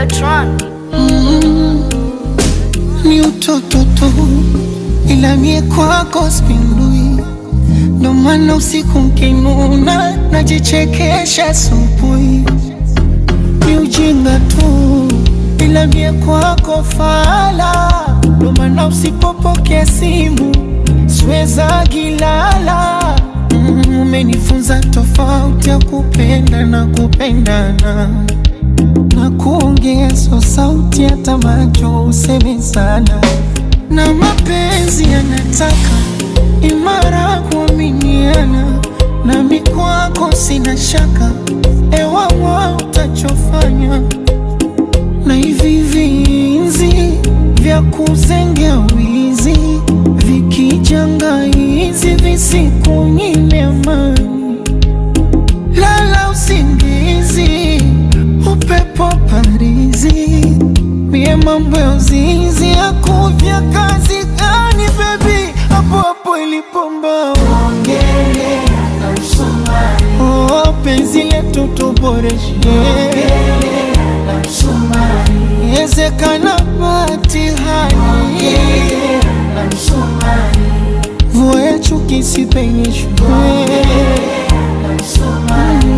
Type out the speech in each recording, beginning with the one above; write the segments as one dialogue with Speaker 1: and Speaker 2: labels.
Speaker 1: Tron.
Speaker 2: Ni utoto tu, ila mie kwako spindui. Ndo maana usiku mkinuna najichekesha asubuhi. Ni ujinga tu, ila mie kwako fala. Ndo maana usipopokea simu siweza gilala. Umenifunza tofauti ya kupenda na kupendana, na kuongea so sauti hata macho useme sana. Na mapenzi yanataka imara kuaminiana, nami kwako sina shaka, ewawa utachofanya. Na hivi vinzi vya kuzengea wizi vikijanga hizi visikunyime amani. Lala usingizi, upepo parizi, mie mambo ya uzinzi ya kuvya kazi gani baby, hapo hapo ilipomba ongele na msumari. Oh, penzi letu tuboreshe ongele na msumari. Ezekana patihani ongele na msumari. Vua chuki sipenyeshwe ongele na msumari.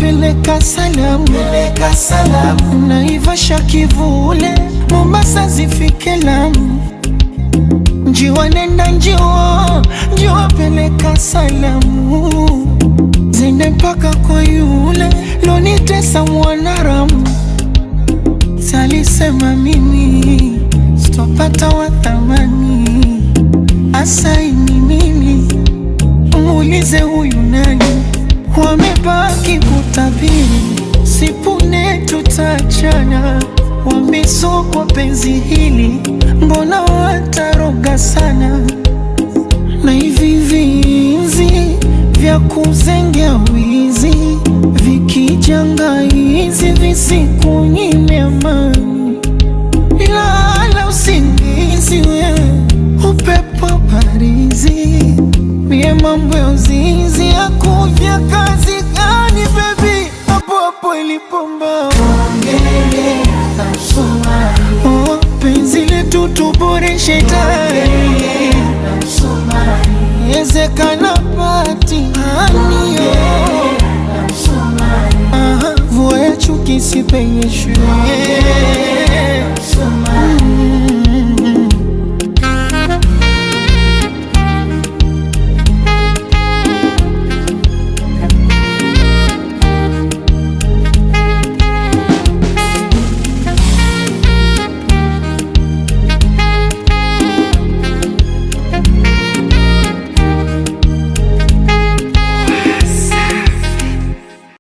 Speaker 2: Peleka salamu, peleka salamu. Naivasha Kivule, Mombasa zifike Lamu. Njiwa nenda njiwa, njiwa peleka salamu. Zende mpaka kwa yule lonitesa Mwanaramu. Salisema mimi sitopata wa thamani, asaini mimi muulize huyu nani. Wamebaki kutabiri sipune tutachana, wambiso kwa penzi hili mbona wataroga sana. Na hivi vinzi vya kuzengea wizi vikijanga hizi visikunyime amani. Lala usingizi wewe, upepo parizi, mie mambo ya uzinzi ya kuvya kazi gani baby, hapo hapo ilipomba ongele na msumari. Oh, penzi letu tuboreshe ongele na msumari. Ezekana patihani ongele na msumari. Vua chuki sipenyeshwe ongele